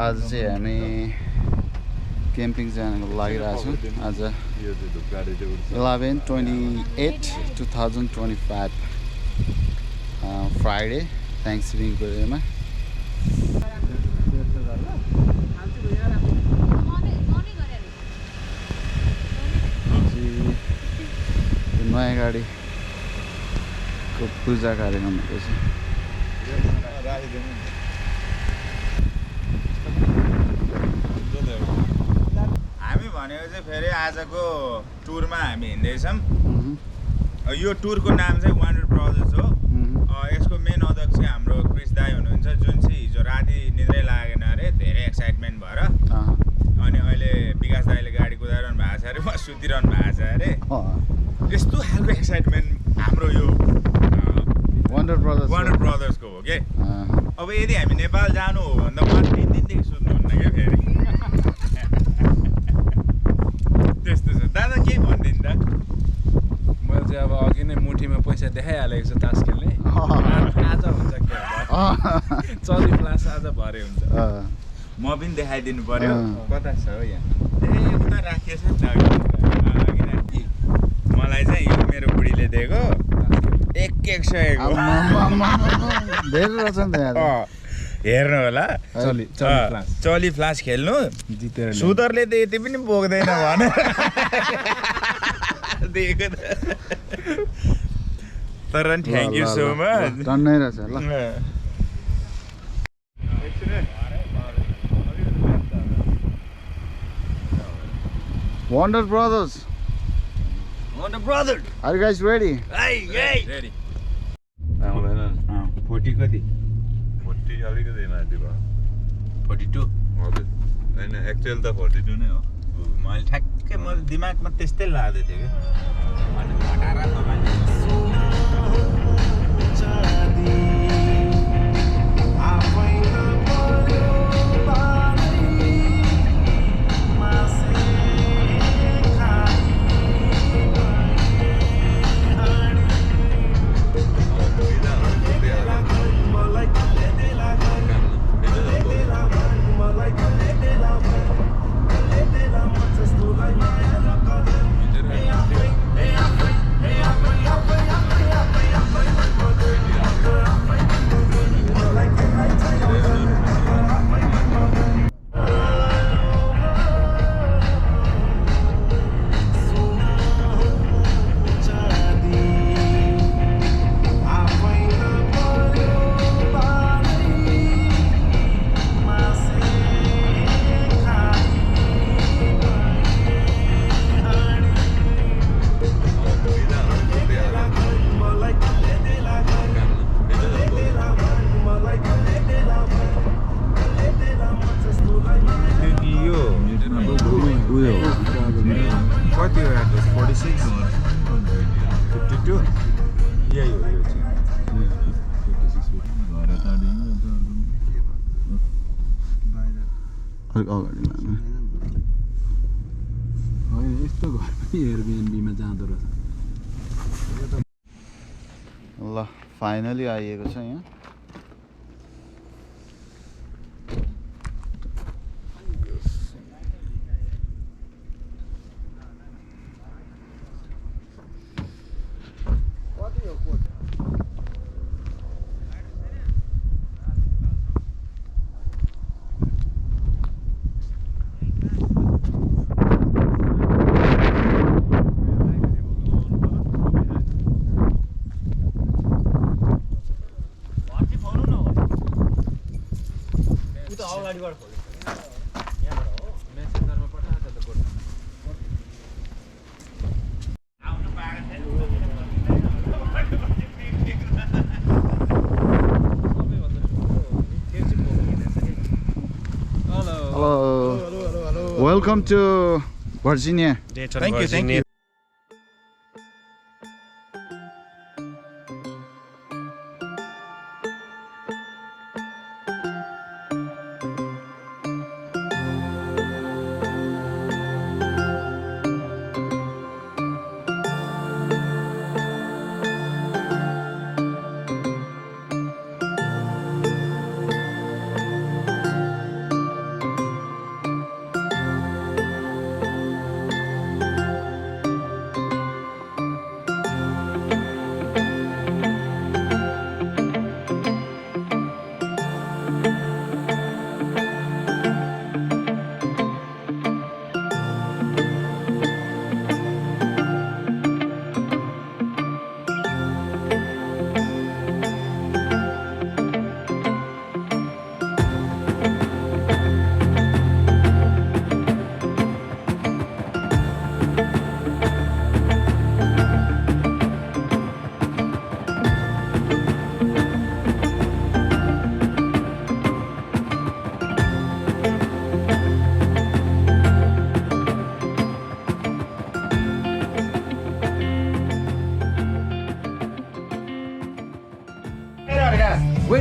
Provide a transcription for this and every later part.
आज चाहिँ हामी क्याम्पिङ जानको लागिरहेको छौँ। आज 11/28/2025 फ्राइडे थ्याङ्क्सगिभिङको डेमा। नयाँ गाडीको पूजा कार्यक्रम हुँदैछ। हामी भनेको चाहिँ फेरि आजको टुरमा हामी हिँड्दैछौँ। यो टुरको नाम चाहिँ वान्डर ब्रदर्स हो। यसको मेन अध्यक्ष चाहिँ हाम्रो क्रिस दाई हुनुहुन्छ, जुन चाहिँ हिजो राति निद्रै लागेन अरे, धेरै एक्साइटमेन्ट भएर। अनि अहिले विकास दाईले गाडी कुदाइरहनु भएको छ अरे, म सुतिरहनु भएको छ अरे। त्यस्तो खालको एक्साइटमेन्ट हाम्रो यो वान्डर ब्रदर्सको हो के। अब यदि हामी नेपाल जानु हो भने त म 3 दिनदेखि सुत्नुहुन्न क्या फेरि। त्यस्तो छ। दादा के भनिदिनु त? मैले चाहिँ अब अघि नै मुठीमा पैसा देखाइहालेको छु तास खेल्ने। आज हुन्छ के चली फ्लास आज भरे हुन्छ। म पनि देखाइदिनु पर्यो। कता छ हो यहाँ? उता राखिएछ नि त। मलाई चाहिँ यो मेरो बुढीले दिएको 1,100 को। धेरै रहेछ नि त। हेर्नु होला। चली फ्लास खेल्नु जितेर सुदरले त यति पनि बोक्दैन भने दिएको त। तर थ्याङ्क यू सो मच। टन्नै रहेछ ल। Wonder Brothers. Are you guys ready? Ready. 40 कति? 40 अलिकति माथि भयो। 42। हजुर होइन, एक्चुअल त 42 नै हो। मैले ठ्याक्कै मेरो दिमागमा त्यस्तै लाग्दै थियो कि। कति हो यार? 46 52 यही हो यो चाहिँ। अलिक अगाडि लानु। होइन यस्तो घर पनि एयरबिएनबीमा जाँदो रहेछ। ल फाइनली आइएको छ यहाँ। Welcome to Virginia. Thank you.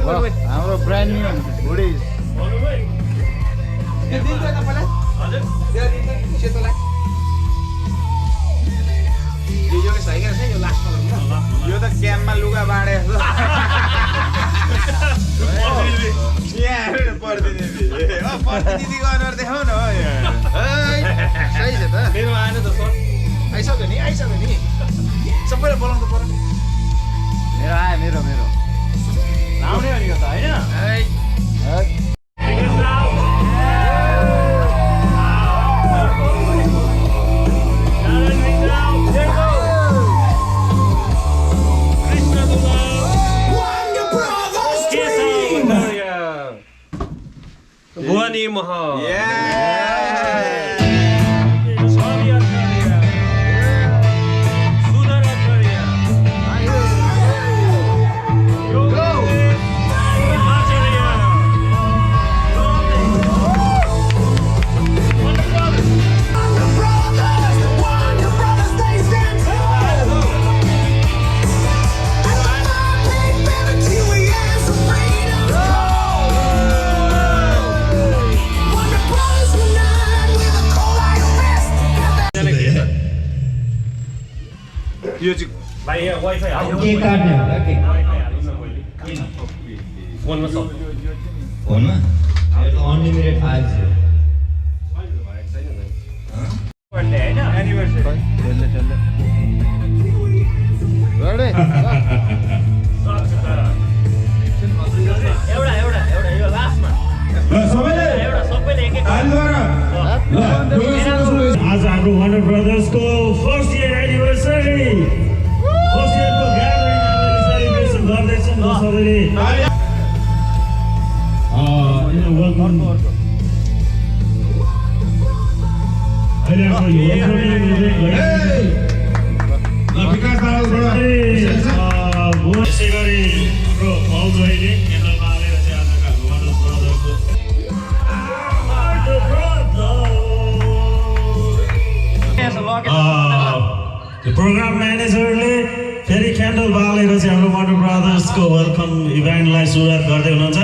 हाम्रो ब्रान्ड न्यू हुडिज यो त क्याम्पमा लुगा बाँडे जस्तो प्रतिनिधिको अनुहार देखाउ न हो सही छ त मेरो आएन त सर आइसक्यो नि सबैलाई बोलाउनु पर्यो मेरो आयो मेरो आउने भनेको त होइन भुवनी मह यो चाहिँ भाइ यहाँ वाइफाई हाल्नु के काट्ने होला के फोनमा सब फोनमा अनलिमिटेड फाइल छ रेडी एउटा यो लास्टमा एउटा सबैले एक आज हाम्रो वन्डर ब्रदर्सको फर्स्ट इयर एनिभर्सरी फर्स्ट इयरको ग्यादरिङ हामीले सेलिब्रेसन गर्दैछौँ र सबैले वेलकम अहिले हाम्रो यसै गरी हाम्रो भाउजूले क्यान्डल बालेर चाहिँ आजको हाम्रो वन्डर ब्रदर्सको The program managerले फेरि क्यान्डल बालेर चाहिँ हाम्रो वन्डर ब्रदर्सको वेलकम इभेन्टलाई सुरुवात गर्दै हुनुहुन्छ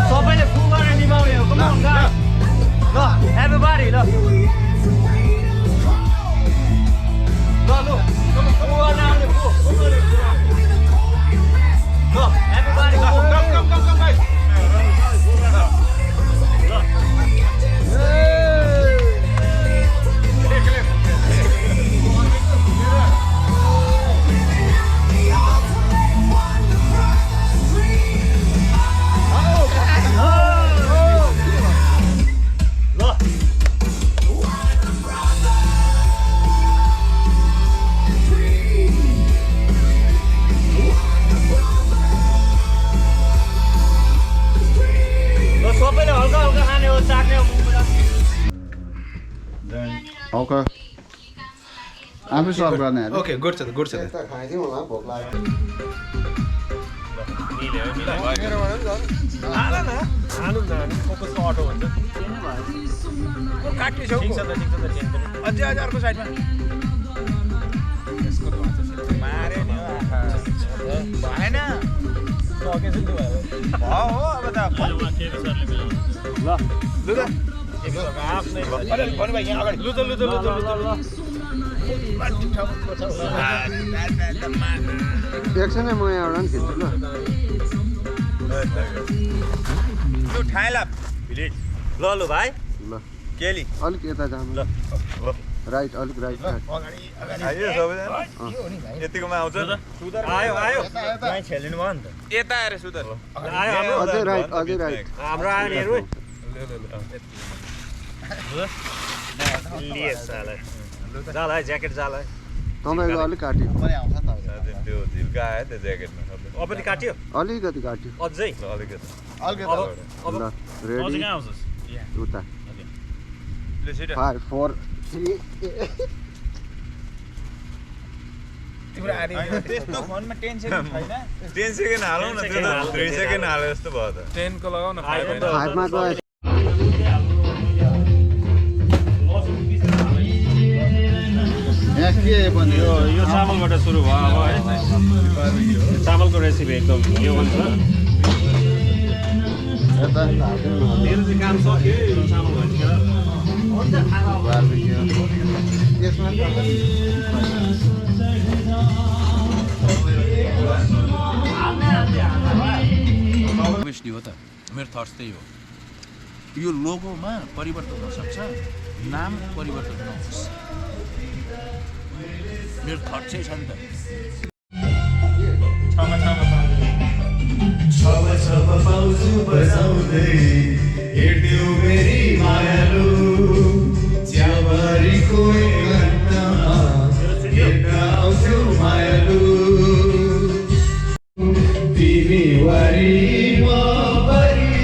सबैले फुल गरेर निभाउने हो कम अन गाइस ल एभ्रीबडी ल सबैले हल्का हल्का खाने हो चाख्ने हो ओके आफै सर्भ गर्ने अरे ओके गुड छ त खाइदिउँ होला भोक लाग्यो खानु न फोकसको अटो भन्छ काट्ने छौ ठिक छ त अझै अर्को साइडमा यसको मारे नि भएन सकेछ नि भयो हो अब त ल आफ्नै भन्नु भाइ यहाँ अगाडि लु त एकछिनै म यहाँबाट नि खिच्छु ल त्यो ठाइला भिलेज ल भाइ ल केली अलिक यता जानु ल राइट अलिक राइट आयो सबैजना यतिकोमा आउँछ आयो यहाँ खेलिनु भयो नि त यता आएर सुधर आयो अझै राइट हाम्रो आयो नि हेर्नु लिए साला जाला है ज्याकेट जाला है तपाईँको अलिक काट्यो त्यो झिल्का आयो त्यो ज्याकेटमा सबै अब पनि काट्यो अलिकति काट्यो अझै अलिकति अब ल रेडी उता ल छिटो 5 4 3 होइन, त्यस्तो फोनमा 10 सेकेन्ड छैन 10 सेकेन्ड हालौँ न त्यो 3 सेकेन्ड हाले जस्तो भयो त 10 को लगाउ न 5 होइन 5 मा गयो यहाँ के बन्यो यो चामलबाट सुरु भयो अब है चामलको रेसिपी एकदम यो हुन्छ यता मेरो चाहिँ काम सक्यो यो चामल भइसक्यो बारबिक्यू यसमा बेस्टी हो त मेरो थट्स त्यही हो यो लोगोमा परिवर्तन हुनसक्छ नाम परिवर्तन नहोस् मेरो थट चाहिँ छ नि त छमा पाउँछु बजाउँदै हिँड्थ्यौ मेरी मायालु चियाबारीको एकान्तमा हेर्न आउँथ्यौ मायालु तिमी वारी म परी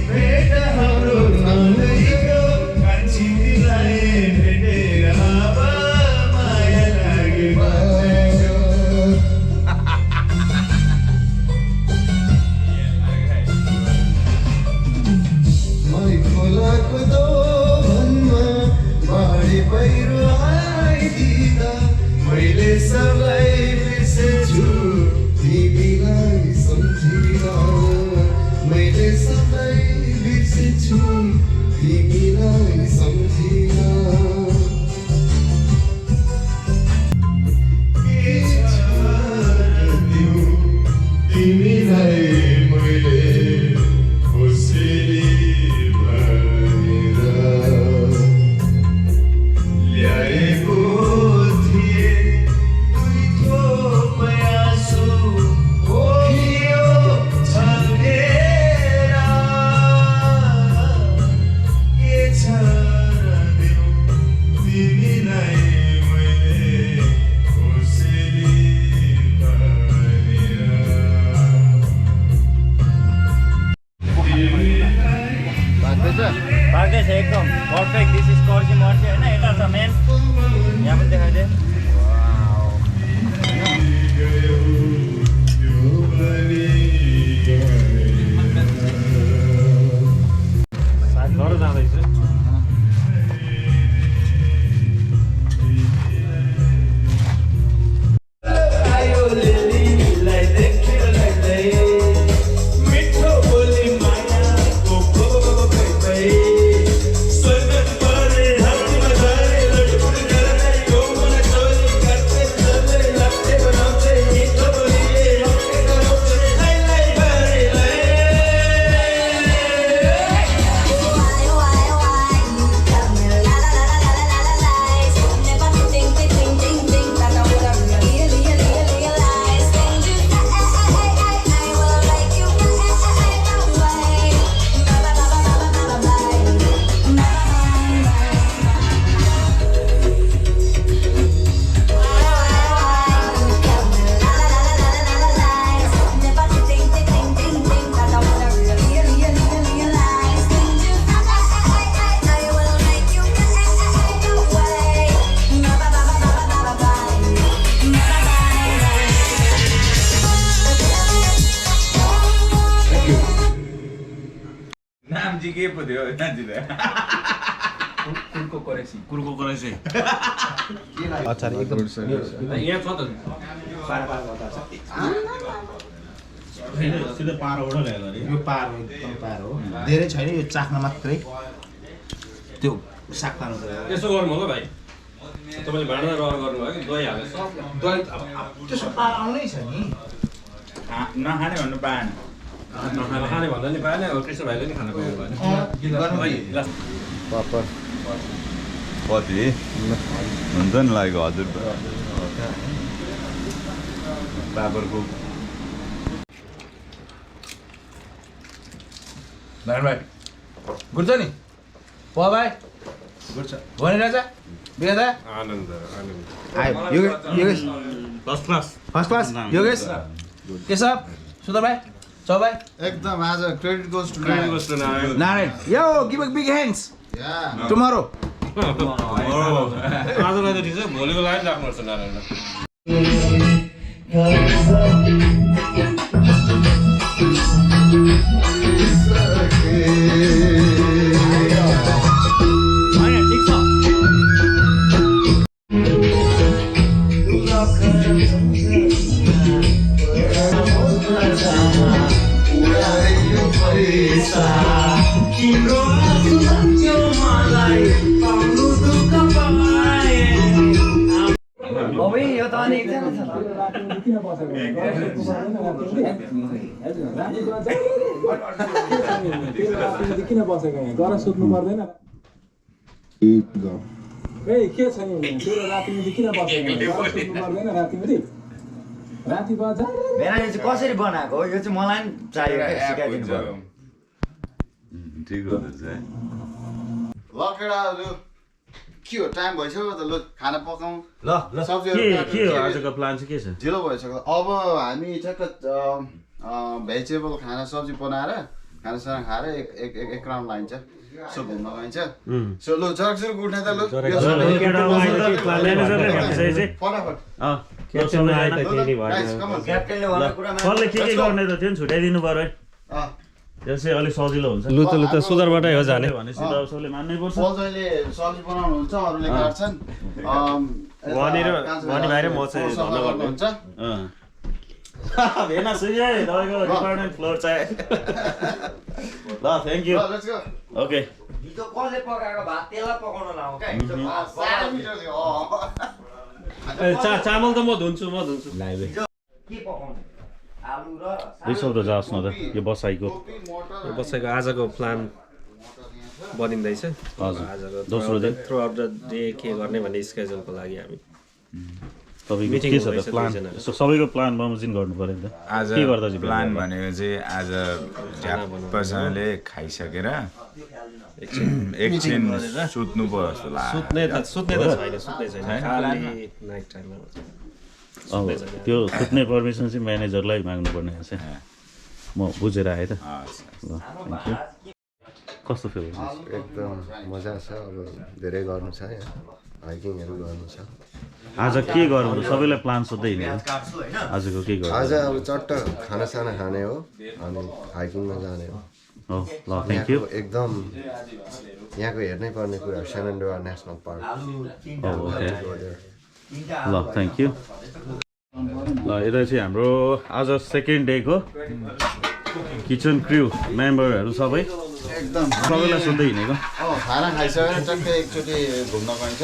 भेट हाम्रो नहुँदैको कान्छी तिमीलाई भेटेर अब माया लागे भन्दैछौ मै खोलाको दोभनमा बाढी पहिरो आइदिँदा मैले सबलाई बिर्सेछु तिमीलाई सम्झिँदा मैले सबलाई बिर्सेछु तिमीलाई सम्झिँदा के छ दिउँ तिमीलाई मैले खुसीले भनेर ल्याएको थिएँ दुई थोक आँसु ओखियो छल्केर के छ दिउँ तिमीलाई मैले खुसीले भनेर भाग्दैछ पाक्दैछ एकदम perfect this is Karzi mercy होइन यता छ मेन यहाँ पनि देखाइदिए साग घर जाँदैछ आयो लिलीलाई देखेर लाग्दै मिठो बोली मायाको खोपै स्वर्गत परे हातमा धरे लटपुट गर्दै गोमन चोली गर्दै चल्दै लाग्दै बनाउँदै मिठो बोलीले हक्के गराउँदै लाई भरे लाई नाम चाहिँ के पो थियो नाजिले कुरको करेसी यहाँ छ त सिधै पारोबाट ल्याएर यो पारो एकदम पारो हो धेरै छैन यो चाख्न मात्रै त्यो साग पार्नु पर्यो यसो गर्नु होला भाइ तपाईँले भाँडा रहर गर्नुभयो कि दही हालेर दही त्यसो पार आउनै छ नि नखाने भन्नु पाएन खाने भन्दा नि पाएन कृष्ण भाइले नि खाना पाउनु भएन पापर कति हुन्छ नि लागेको हजुर बाबरको नारायण भाइ गुड छ नि प भाइ गुड छ भने राजा बेदा आनन्द आयो योगेश फर्स्ट क्लास योगेश केशव सुधर भाइ चौ भाइ एकदम आज क्रेडिट गोज टु नारायण यो give a big hands tomorrow आजलाई त ठिक छ भोलिको लागि राख्नुपर्छ नारायणलाई किन बसेको यहाँ गर सुत्नु पर्दैन ए के छ नि तेरो रातिमिति किन बसेको यहाँ सुत्नु पर्दैन रातिमिति राति बजा भेना यो चाहिँ कसरी बनाएको हो यो चाहिँ मलाई पनि चाहियो क्या सिकाइदिनु पर्यो ठिक हुँदैछ है ल केटाहरू के हो टाइम भइसक्यो त ल खाना पकाउँ ल ल सब्जीहरू के हो आजको प्लान चाहिँ के छ ढिलो भइसक्यो अब हामी ठ्याक्क भेजिटेबल खाना सब्जी बनाएर खानासाना खाएर एक राउन्ड लाइन्छ सो घुम्न गइन्छ सो लु जरक उठ्ने त लु फटाफट क्याप्टेनले भनेको कुरा कसले के गर्ने त त्यो छुट्याइदिनु पर्यो अँ त्यो चाहिँ अलिक सजिलो हुन्छ लु त सुधारबाटै हो जाने भनेपछि त सबले मान्नै पर्छ फौजले सब्जी बनाउनुहुन्छ अरूले काट्छन् भनी भाइ र म चाहिँ सफा गर्नुहुन्छ भेना सुइए तपाईँको डिपार्टमेन्ट फ्लोर चाहिँ ल थ्याङ्क यू ल लेट्स गो ओके हिजो कसले पकाएको भात त्यसलाई पकाउन लाऊ क्या हिजो भात साह्रो मिठो थियो चामल त म धुन्छु के पकाउने आलु र रिसाउँदो जाओस् न त यो बसाइको बसेको आजको प्लान बनिँदैछ हजुर आजको दोस्रो दिन थ्रु आउट द डे के गर्ने भन्ने स्केड्युलको लागि हामी तपाईँको के छ त प्लान सबैको प्लान बमोजिम गर्नु पर्यो नि त आज के गर्दा चाहिँ प्लान भनेको चाहिँ आज झ्याप्पसँगले खाइसकेर एकछिन सुत्नु पर्यो जस्तो लाग्यो सुत्ने त छैन खाली नाइट टाइममा अब त्यो सुत्ने पर्मिसन चाहिँ म्यानेजरलाई माग्नुपर्ने रहेछ म बुझेर आएँ त ल थ्याङ्क यू कस्तो फिल एकदम मजा छ अब धेरै गर्नु छ यहाँ हाइकिङहरू गर्नु छ आज के गर्नु सबैलाई प्लान सोध्दै हिँड्यो आजको के गर्नु आज अब चट्ट खानासाना खाने हो अनि हाइकिङमा जाने हो हो ल थ्याङ्क यू एकदम यहाँको हेर्नै पर्ने कुरा सेनन्डोआ नेसनल पार्क ओके ल थ्याङ्क यू ल यता चाहिँ हाम्रो आज सेकेन्ड डेको किचन क्र्यु मेम्बरहरू सबै एकदम सबैलाई सोध्दै हिँडेको खाना खाइसकेर टक्कै एकचोटि घुम्न गइन्छ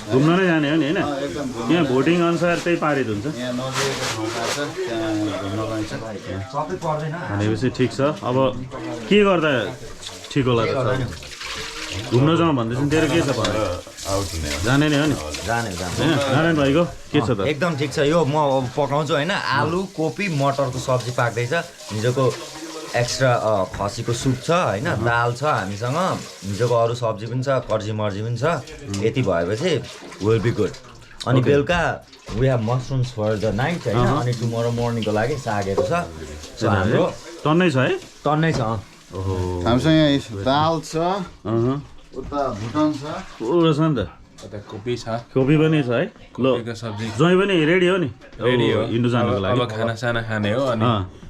घुम्न नै जाने हो नि होइन एकदम यहाँ भोटिङ अनुसार त्यही पारित हुन्छ यहाँ नजिकको ठाउँ पाएको छ त्यहाँ घुम्न गइन्छ सबै पर्दैन भनेपछि ठिक छ अब के गर्दा ठिक होला त घुम्न जाउँ भन्दैछ तेरो के छ भने जाने नै हो नि जाने होइन नारायण भाइको के छ त एकदम ठिक छ यो म अब पकाउँछु होइन आलु कोपी मटरको सब्जी पाक्दैछ हिजोको एक्स्ट्रा खसीको सुप छ होइन दाल छ हामीसँग हिजोको अरू सब्जी पनि छ कर्जी मर्जी पनि छ यति भएपछि विल बी गुड अनि बेलुका we have mushrooms for the night होइन अनि टुमोरो मर्निङको लागि सागहरू छ सो हाम्रो टन्नै छ है टन्नै छ हामीसँग यहाँ दाल छ उता भुटन छ पुरो छ नि त कोपी छ कोपी पनि छ है ल सब्जी ज्वाइँ पनि रेडी हो नि रेडी हो इन्डो जानुको लागि अब खानासाना खाने हो अनि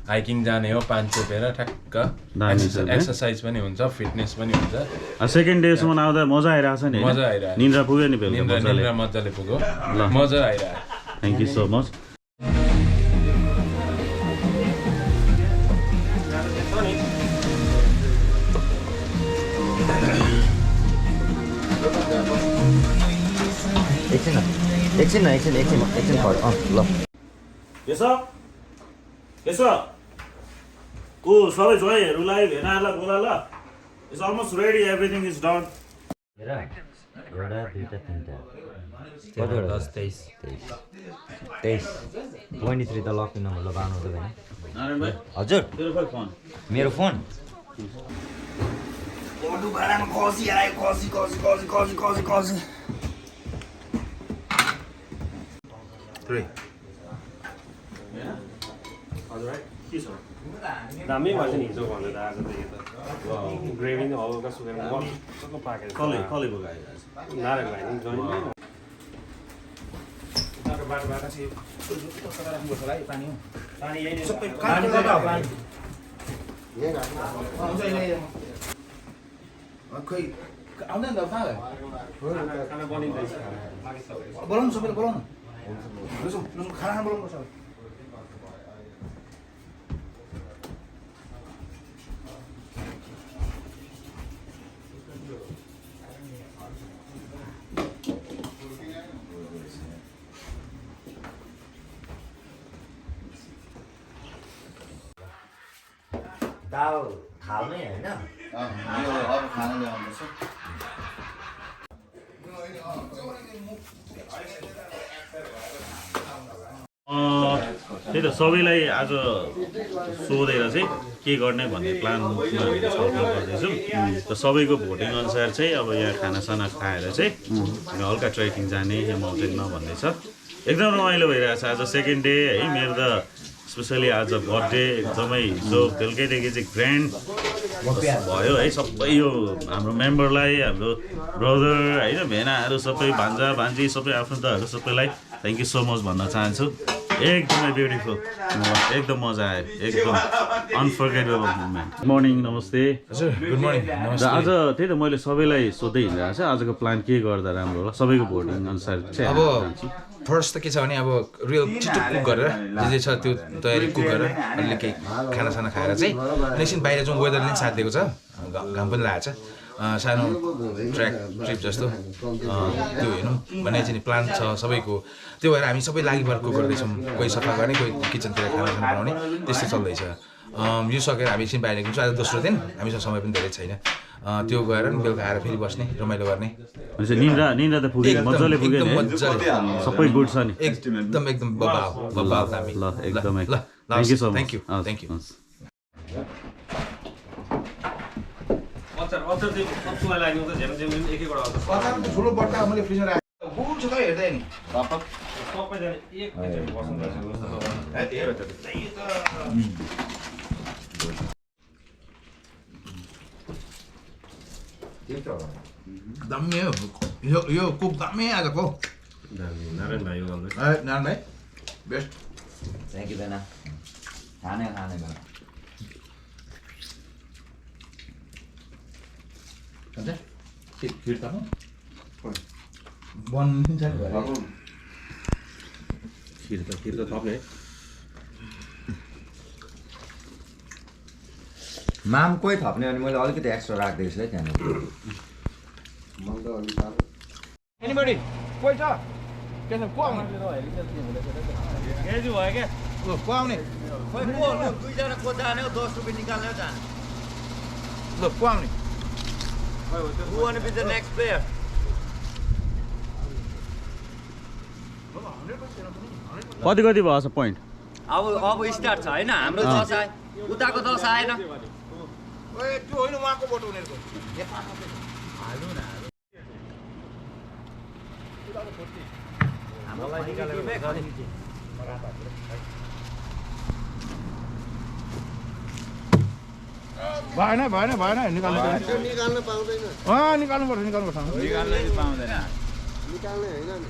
हाइकिङ जाने हो पान चोपेर ठ्याक्क एक्सर्साइज पनि हुन्छ फिटनेस पनि हुन्छ सेकेन्ड डेसम्म आउँदा मजा आइरहेको छ नि मजा आइरहेको निन्द्रा पुग्यो नि बेलुका निन्द्रा मजाले पुग्यो मजा आइरहेको थ्याङ्क यू सो मच एकछिन ल को सबै ज्वाइँहरूलाई भेनाहरूलाई बोला ल it's almost ready everything is done एउटा दुईटा तिनटा 23 23 त लकी नम्बर ल बाँड्नु त भएन नारायण भाइ हजुर तेरो खै फोन मेरो फोन मोटु भाडामा खसी आयो खसी दामी भएछ नि हिजो भन्दा आज त यो त ग्रेभी नि हल्का सुकेर मजाको पाकेको कसले बोकायो नारायण भाइ नि बाटोबाट चाहिँ कता राख्नुपर्छ होला है पानी हो पानी यही सबै पानी कता हो पानी हुन्छ खोइ आउँदैन त कहाँ खाना बनिँदैछ बोलाउनु सबैले बोलाउनु खाना बोलाउनु सबै दाल थाल्ने होइन यो अब खाना ल्याउनुपर्छ त्यही त सबैलाई आज सोधेर चाहिँ के गर्ने भन्ने प्लानमा हामीले छलफल गर्दैछौँ र सबैको भोटिङ अनुसार चाहिँ अब यहाँ खानासाना खाएर चाहिँ हामी हल्का ट्रेकिङ जाने यहाँ माउन्टेनमा भन्ने छ एकदम रमाइलो भइरहेछ आज सेकेन्ड डे है मेरो त स्पेसली आज बर्थडे एकदमै हिजो बेलुकैदेखि चाहिँ ग्रान्ड भयो है सबै यो हाम्रो मेम्बरलाई हाम्रो ब्रदर होइन भेनाहरू सबै भान्जा भान्जी सबै आफन्तहरू सबैलाई थ्याङ्क यू सो मच भन्न चाहन्छु एकदमै ब्युटिफुल एकदम मजा आयो एकदम अनफर्गेटेबल मोमेन्ट मर्निङ नमस्ते हजुर गुड मर्निङ र आज त्यही त मैले सबैलाई सोध्दै हिँडिरहेको छ आजको प्लान के गर्दा राम्रो होला सबैको भोटिङ अनुसार चाहिँ अब फर्स्ट त के छ भने अब रियल छिटो कुक गरेर जे छ त्यो तयारी कुक गरेर अलि केही खानासाना खाएर चाहिँ एकछिन बाहिर जाउँ वेदरले पनि साथ दिएको छ घाम पनि लागेको छ सानो ट्र्याक ट्रिप जस्तो त्यो हेर्नु भन्ने चाहिँ प्लान छ सबैको त्यो भएर हामी सबै लागि परेर कुक गर्दैछौँ कोही सफा गर्ने कोही किचनतिर खानासाना बनाउने त्यस्तो चल्दैछ यो सकेर हामी एकछिन बाहिर निस्किन्छौँ आज दोस्रो दिन हामीसँग समय पनि धेरै छैन त्यो गएर बेलुका आएर फेरि बस्ने रमाइलो गर्ने निन्द्रा त पुग्यो मजाले पुग्यो सबै गुड छ नि एकदम बबाल दामी ल एकदमै ल thank you so much thank you अचार चाहिँ सबैलाई लाग्नु त झ्याम झ्याम एक एकवटा अचार त ठुलो बट्टा मैले फ्रिजमा राखेँ गुड छ त हेर्दै नि सबैजना एक दामी हो यो कुक दामी आजको नारायण भाइ नारायण भाइ बेस्ट थ्याङ्क यू बेना खाने बेना खिर त बनिन्छ खिर त थप्ने माम कोही थप्ने भने मैले अलिकति एक्स्ट्रा राखिदिएको छु है त्यहाँनिर एनीबडी कोही छ के छ को आउने एजु भयो क्या को आउने खोइ को दुईजना को जाने हो 10 रुपियाँ निकाल्ने हो जाने ल को आउने Who want to be the next player? कति भयो छ पोइन्ट अब स्टार्ट छ हैन हाम्रो 10 आयो उताको 10 आएन ओए त्यो होइन उहाँको बोट उनीहरुको हाल्नु न हामीलाई निकालेको भएन निकाल्नु पाउँदैन निकाल्नुपर्छ निकाल्नै पाउँदैन निकाल्ने होइन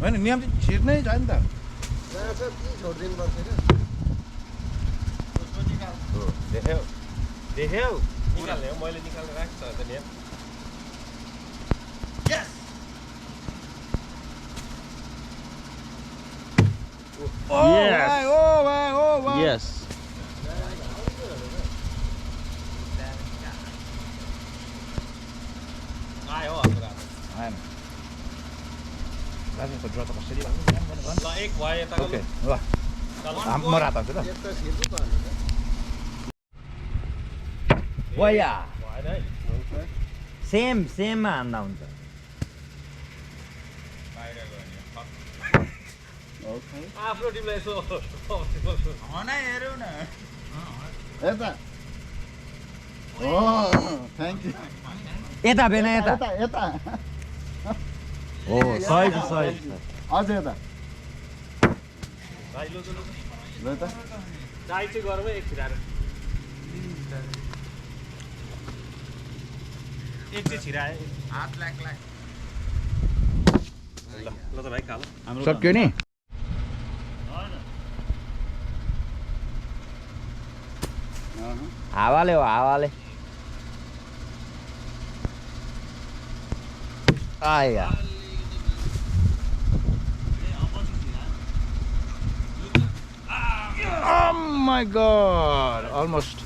होइन नियम चाहिँ छिर्नै छ नि त छोडिदिनु पर्छ देख्यौ निकाल्ने हो मैले निकाल्ने राख्छु त नियम Yes. आयो आएन दाजुको ड्र त कसरी भन्नु ल एक भयो यताको ओके ल म रात आउँछु ल बया सेममा हान्दा हुन्छ आफ्नो टिमलाई यसो हेरौँ न यता ओ थ्याङ्क यू यता बेना यता यता हो सही अझ यता ल त चाइ चाहिँ गरौँ एक छिराएर एक चाहिँ छिरायो हात लाग ल त भाइ खालो हाम्रो सक्यो नि हावाले हो हावाले आया Oh my god, almost.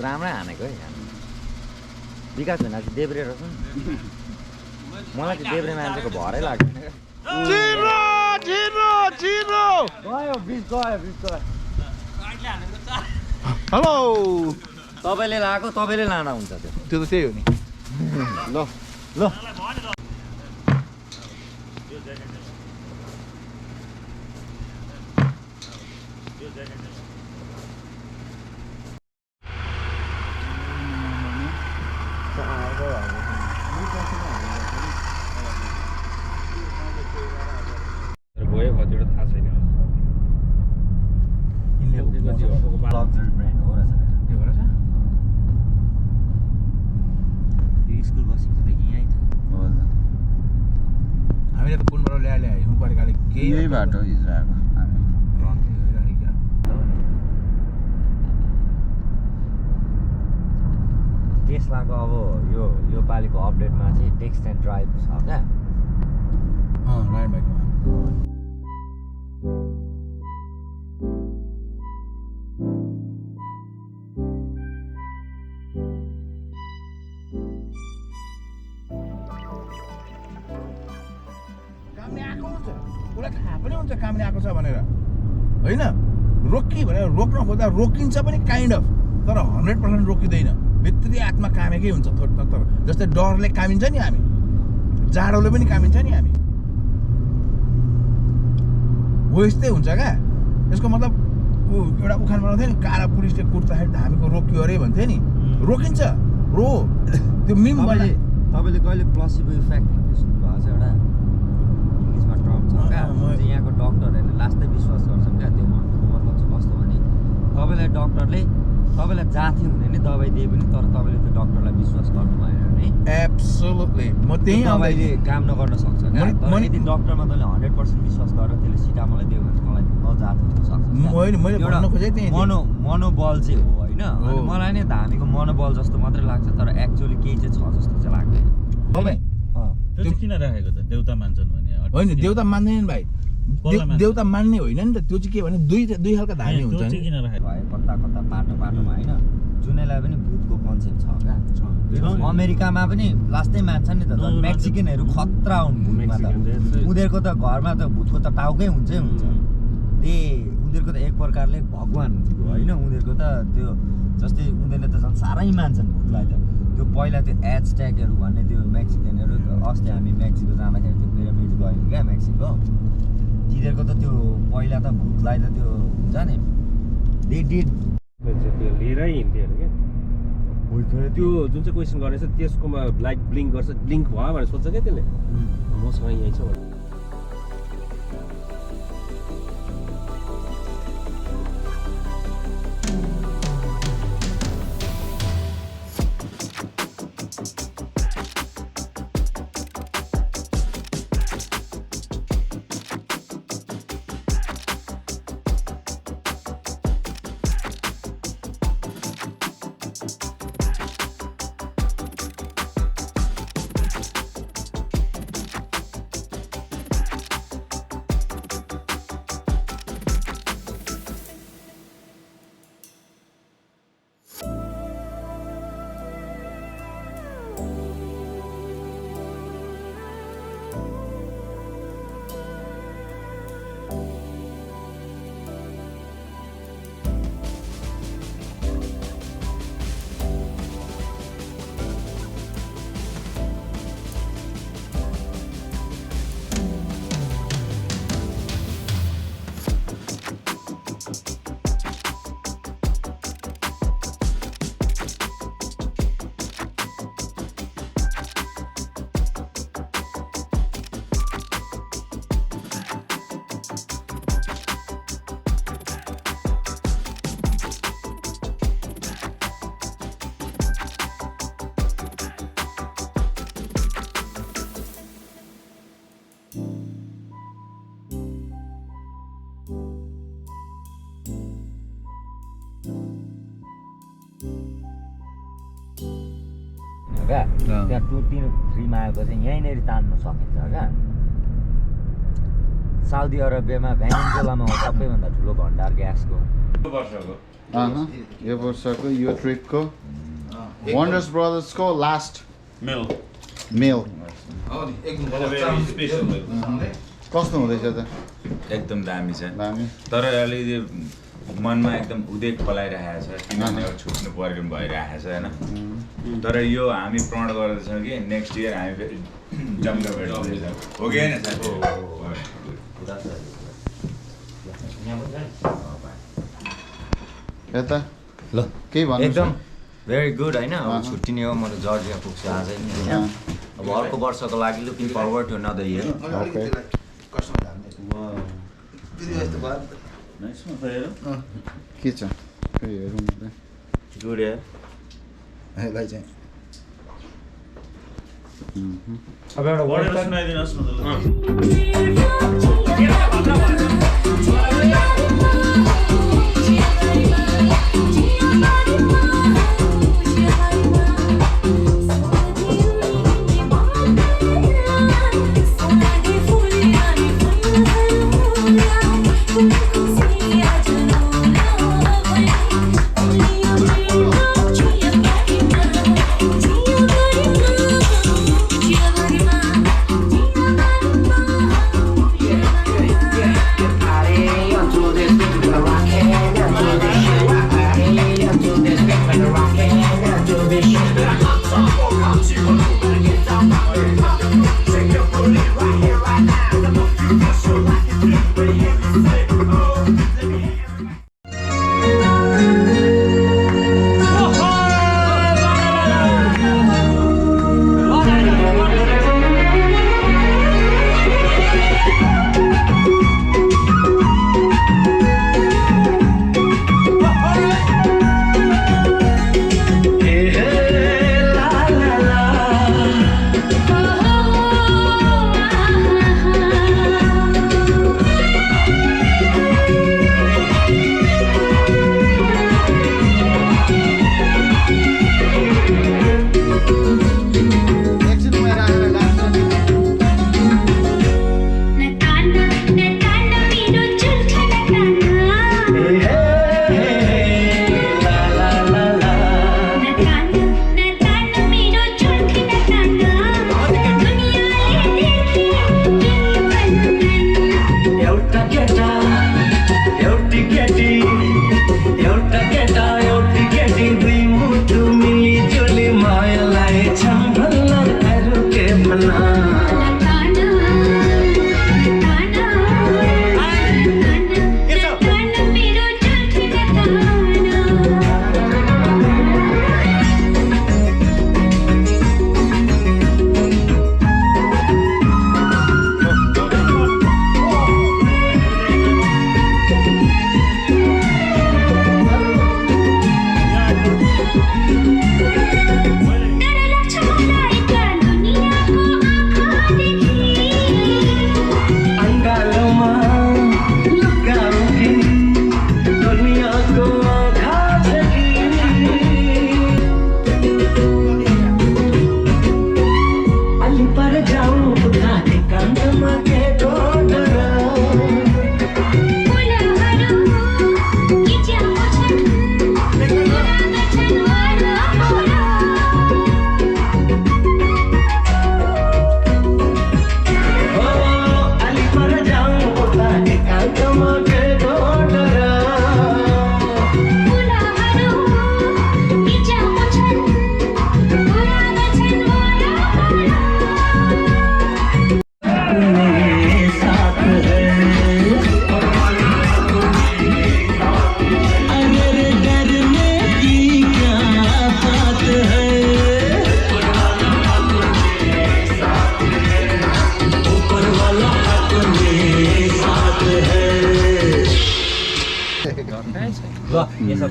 राम्रै हानेको है विकास भेना चाहिँ देब्रे रहेछ नि मलाई चाहिँ देब्रे मान्छेको भरै लाग्दैन Zero, zero, zero. गयो बिच गयो Hello. तपाईँले लगाएको तपाईँले लाँदा हुन्छ त्यो त्यो त त्यही हो नि ल गयो कतिवटा थाहा छैन लग्जरी ब्रान्ड हो रहेछ के हो रहेछ यो स्कुल बसेकोदेखि यहीँ थियो हामीले त कुनबाट ल्याए हिउँ परेकाले केही यही बाटो हिजो आएको हामी टेस्लाको अब यो पालिको अपडेटमा चाहिँ टेक्स्ट एन्ड ड्राइभ छ क्या राइट बाइकमा कामले आएको हुन्छ उसलाई थाहा पनि हुन्छ कामले आएको छ भनेर होइन रोकी भनेर रोक्न खोज्दा रोकिन्छ पनि काइन्ड अफ तर 100% रोकिँदैन भित्री आत्मा कामेकै हुन्छ तर जस्तै डरले कामिन्छ नि हामी जाडोले पनि कामिन्छ नि हामी हो यस्तै हुन्छ क्या यसको मतलब एउटा उखान बनाउँथ्यो नि काला पुलिसले कुट्दाखेरि धामीको रोकियो अरे भन्थ्यो नि रोकिन्छ रो त्यो मिम तपाईँले कहिले प्लसिबो इफेक्ट भन्ने सुन्नुभएको छ एउटा इङ्ग्लिसमा टर्म छ क्या चाहिँ यहाँको डक्टरहरूले लास्टै विश्वास गर्छन् क्या त्यो भन्नुको मतलब चाहिँ कस्तो भने तपाईँलाई डक्टरले तपाईँलाई जाती हुने नै दबाई दिए पनि तर तपाईँले त्यो डक्टरलाई विश्वास गर्नु भएन भने एब्सोल्युटली म त्यही दबाईले काम नगर्न सक्छ क्या तर यदि डक्टरमा तैँले 100% विश्वास गरेर त्यसले सिटामोलै दियो भने मलाई नजाती हुन सक्छ मैले भन्न खोजेँ त्यही मनोबल चाहिँ हो होइन मलाई नै धामीको मनोबल जस्तो मात्रै लाग्छ तर एक्चुअली केही चाहिँ छ जस्तो चाहिँ लाग्दैन त्यो चाहिँ किन राखेको त देउता मान्छन् भने होइन देउता मान्दैन भाइ देउता मान्ने होइन नि त त्यो चाहिँ के भने दुई खालका धामी हुन्छ नि किन राखेको भयो कता पाटोमा होइन जुनैलाई पनि भूतको कन्सेप्ट छ क्या अमेरिकामा पनि लास्टै मान्छन् नि त मेक्सिकनहरू खतरा हुन् भूतमा त उनीहरूको त घरमा त भूतको त टाउकै हुन्छै हुन्छ त्यही उनीहरूको त एक प्रकारले भगवान होइन उनीहरूको त त्यो जस्तै उनीहरूले त झन् साह्रै मान्छन् भूतलाई त त्यो पहिला त्यो एजटेकहरू भन्ने त्यो मेक्सिकनहरू अस्ति हामी मेक्सिको जाँदाखेरि त्यो पिरामिड गयौँ क्या मेक्सिको तिनीहरूको त त्यो पहिला त भूतलाई त त्यो हुन्छ नि त्यो लिएरै हिँड्थ्यो अरे क्या त्यो जुन चाहिँ क्वेसन गरेछ त्यसकोमा लाइट ब्लिङ्क गर्छ ब्लिङ्क भयो भनेर सोध्छ क्या त्यसले मसँग यहीँ छ भने क्या त्यहाँ टुर फ्रीमा आएपछि यहीँनिर तान्नु सकिन्छ क्या साउदी अरेबियामा भेनेजुएलामा हो सबैभन्दा ठुलो भण्डार ग्यासको यो वर्षको यो ट्रिपको वन्डर्स ब्रदर्सको लास्ट मेल कस्तो हुँदैछ त एकदम दामी छ दामी तर अलिकति मनमा एकदम उदेक पलाइरहेको छ किनभने अब छुट्नु पर्ने भइरहेको छ होइन तर यो हामी प्रण गर्दैछौँ कि नेक्स्ट इयर हामी फेरि जम्का भेट हुँदैछौँ हो कि होइन यता ल केही भन्नु एकदम भेरी गुड होइन अब छुट्टिने हो म त जर्जिया पुग्छु आजै नै होइन अब अर्को वर्षको लागि looking forward to another year के छ खै हेरौँ गुड यार यसलाई चाहिँ अब एउटा पढेर सुनाइदिनुहोस् न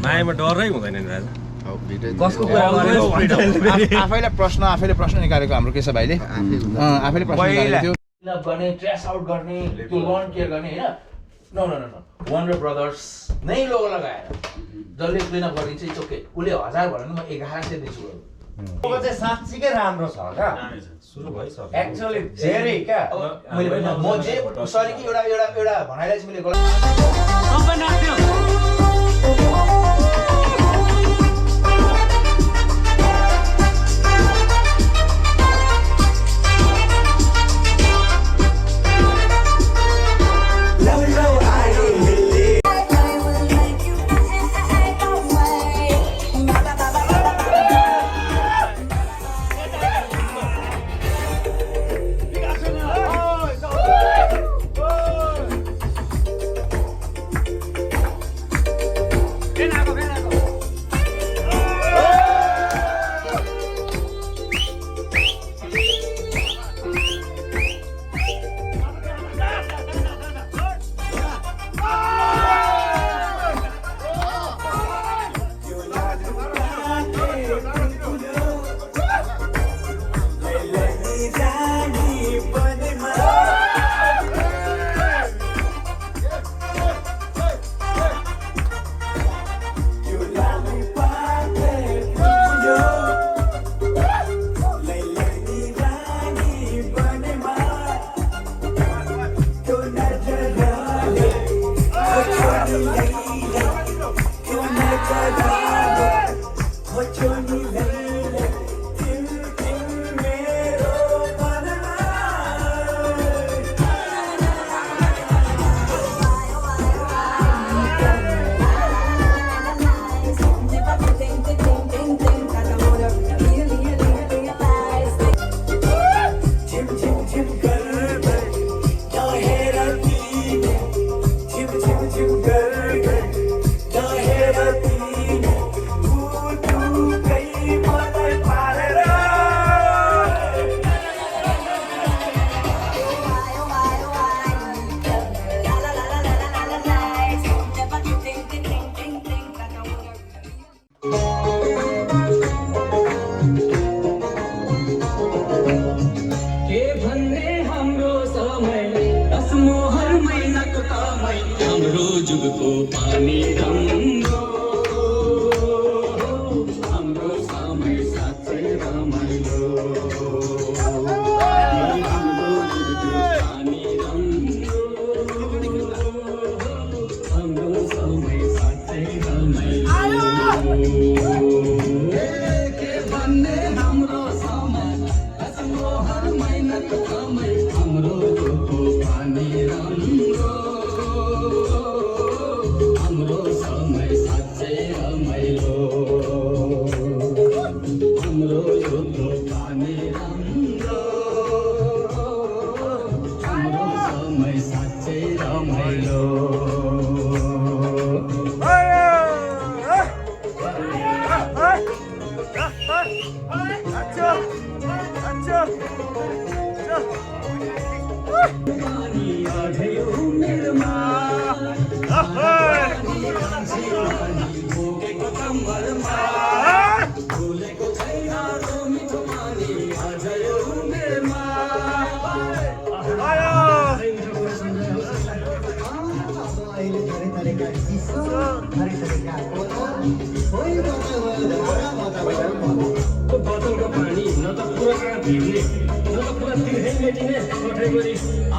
मायामा डरै हुँदैन नि राजा कसको कुरा गरेको आफैले प्रश्न निकालेको हाम्रो केशव भाइले आफैले प्रश्न निकालेको थियो गर्ने ट्रेस आउट गर्ने त्यो लन केयर गर्ने होइन no no no no Wonder Brothers नै लोगो लगाएर जसले क्लिन अप गरिदिन्छ इट्स ओके उसले 1000 भन्यो भने म 1100 दिन्छु चाहिँ साँच्चीकै राम्रो छ क्या सुरु भइसक्यो एक्चुअली धेरै क्या मैले पनि म जे सरी कि एउटा भनाइलाई चाहिँ मैले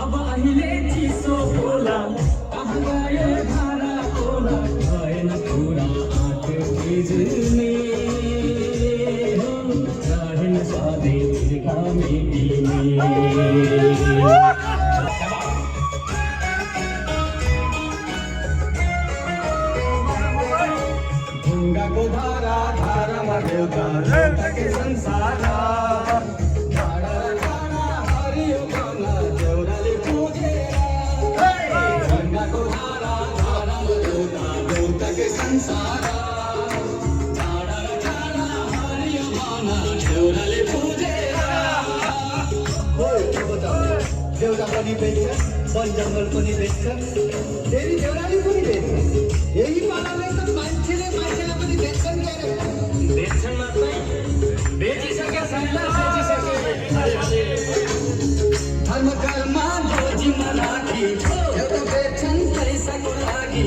अब अहिले चिसो होला कहाँ गयो धारा होला भएन पुरा हात भिज्ने रहेन सधैँ घामी ढुङ्गाको धारा धारामा देउता देउताकै संसार देउरा पनि बेच्छ वन जङ्गल पनि बेच्छ फेरि देउराले पनि बेच्छ यही पाराले त मान्छेले मान्छेलाई पनि बेच्छन् के बेच्छन् मात्रै बेचिसके धर्म कर्म खोजीमा राखी एउटा बेच्छन् पैसाको लागि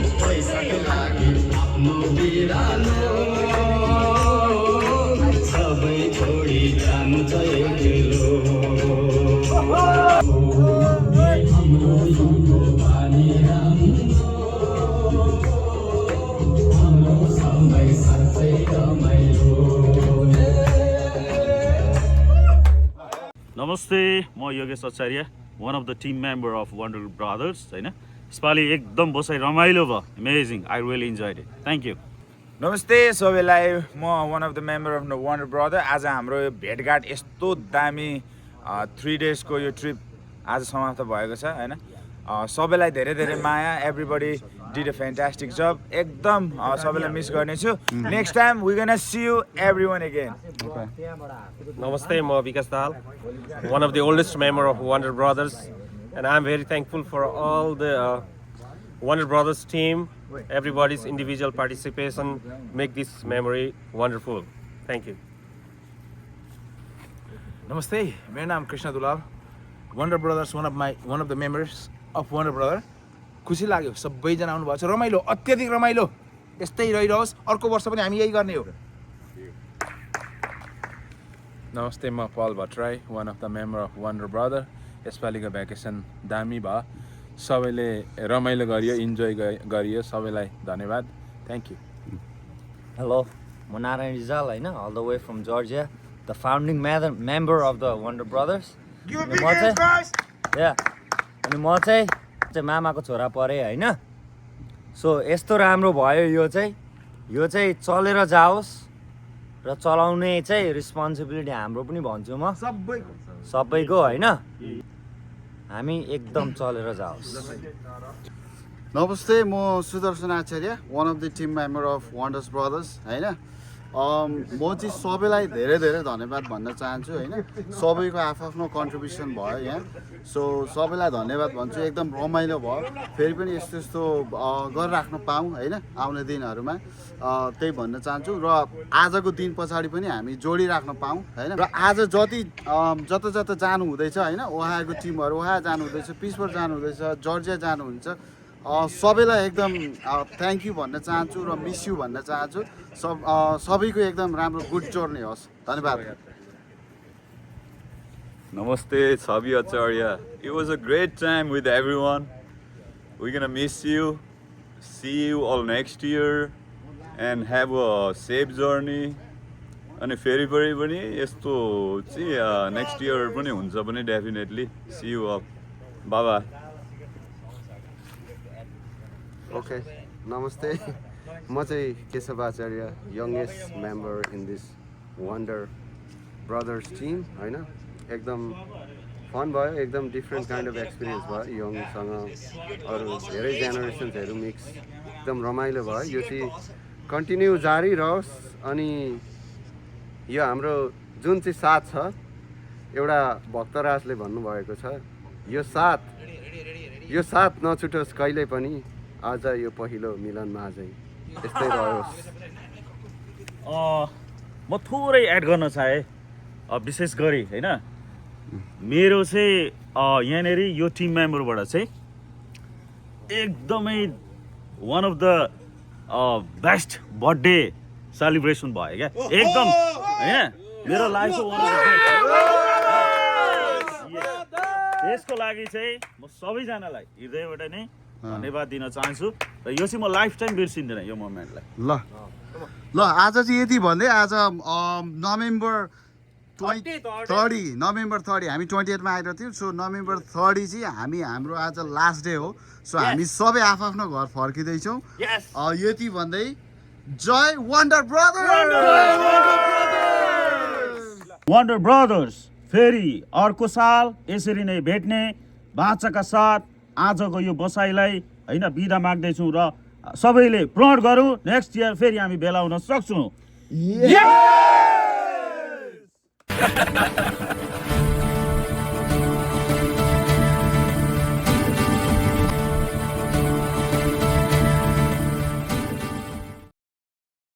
आफ्नो बिरानो सबै नमस्ते, म Yogesh Acharya, one of the team member of Wonder Brothers होइन। यसपालि एकदम बसाइ रमाइलो भयो, amazing, I really enjoyed it, thank you. नमस्ते सबैलाई, म one of the member of the Wonder Brother. आज हाम्रो यो भेटघाट यस्तो दामी 3 डेजको यो ट्रिप आज समाप्त भएको छ होइन। सबैलाई धेरै धेरै माया, everybody did a fantastic job, एकदम सबैलाई मिस गर्नेछु। Next time we gonna see you everyone again. नमस्ते, म विकास Dahal, one of the oldest member of Wonder Brothers, and I'm very thankful for all the Wonder Brothers team. Everybody's individual participation make this memory wonderful. Thank you. नमस्ते, मेरो नाम Krishna Dulal, wonder brothers one of the members of Wonder brother. खुसी लाग्यो सबैजना आउनुभएको छ, रमाइलो, अत्यधिक रमाइलो, यस्तै रहिरहोस्, अर्को वर्ष पनि हामी यही गर्ने हो। नमस्ते, म Pal Bhattarai, one of the member of Wonder Brother. यसपालिको भ्याकेसन दामी भयो, सबैले रमाइलो गरियो, इन्जोय गरियो, सबैलाई धन्यवाद, थ्याङ्क यू। हेलो, म नारायण रिजाल होइन, all the way from Georgia, the founding member of the Wonder Brothers. अनि म चाहिँ मामाको छोरा परेँ होइन। सो यस्तो राम्रो भयो, यो चाहिँ चलेर जाओस् र चलाउने चाहिँ रिस्पोन्सिबिलिटी हाम्रो पनि भन्छु म सबैको होइन। हामी एकदम चलेर जाओस्। नमस्ते, म Sudarshan Acharya, one of the team member of Wonders Brothers होइन। म चाहिँ सबैलाई धेरै धेरै धन्यवाद भन्न चाहन्छु होइन। सबैको आफ्नो कन्ट्रिब्युसन भयो यहाँ, सो सबैलाई धन्यवाद भन्छु। एकदम रमाइलो भयो, फेरि पनि यस्तो यस्तो गरिराख्न पाऊँ होइन आउने दिनहरूमा, त्यही भन्न चाहन्छु। र आजको दिन पछाडि पनि हामी जोडिराख्न पाऊँ होइन। र आज जता जता जानु हुँदैछ होइन, ओहाको टिमहरू ओहा जानु हुँदैछ, पिसफोर जानु हुँदैछ, जर्जिया जानुहुन्छ, सबैलाई एकदम थ्याङ्क यू भन्न चाहन्छु र मिस यू भन्न चाहन्छु। सबैको एकदम राम्रो गुड जर्नी होस्, धन्यवाद। Namaste, Sabi Acharya. It was a great time with everyone. We're gonna miss you. See you all next year and have a safe journey. अनि फेरि पनि यस्तो चाहिँ नेक्स्ट इयर पनि हुन्छ पनि definitely. See you all. Bye bye. Okay, नमस्ते, म चाहिँ Keshav Acharya, youngest member in this Wonder Brothers team होइन। एकदम फन भयो, एकदम डिफ्रेन्ट काइन्ड अफ एक्सपिरियन्स भयो, यङसँग अरू धेरै जेनेरेसन्सहरू मिक्स, एकदम रमाइलो भयो। यो चाहिँ कन्टिन्यू जारी रहोस्। अनि यो हाम्रो जुन चाहिँ साथ छ, एउटा भक्तराजले भन्नुभएको छ, यो साथ नछुटोस् कहिले पनि, आज यो पहिलो मिलनमा आजै यस्तै रहोस्। म थोरै एड गर्न चाहेँ, विशेष गरी होइन मेरो चाहिँ यहाँनिर यो टिम मेम्बरबाट चाहिँ एकदमै one of the best birthday celebration भयो क्या, एकदम होइन मेरो लाइफको वान अफ द त्यसको लागि चाहिँ म सबैजनालाई हृदयबाट नै धन्यवाद दिन चाहन्छु र यो चाहिँ म लाइफ टाइम बिर्सिँदैन यो मोमेन्टलाई। ल आज चाहिँ यति भन्दै, आज नोभेम्बर 30 हामी 28 मा आइरहेको थियौँ। सो नोभेम्बर 30 चाहिँ हाम्रो आज लास्ट डे हो। सो हामी सबै आफ्नो घर फर्किँदैछौँ। यति भन्दै जय वन्डर ब्रदर्स। फेरि अर्को साल यसरी नै भेट्ने बाचाका साथ आजको यो बसाइलाई होइन बिदा माग्दैछौँ र सबैले प्रण गरौँ नेक्स्ट इयर फेरि हामी भेला हुन सक्छौँ।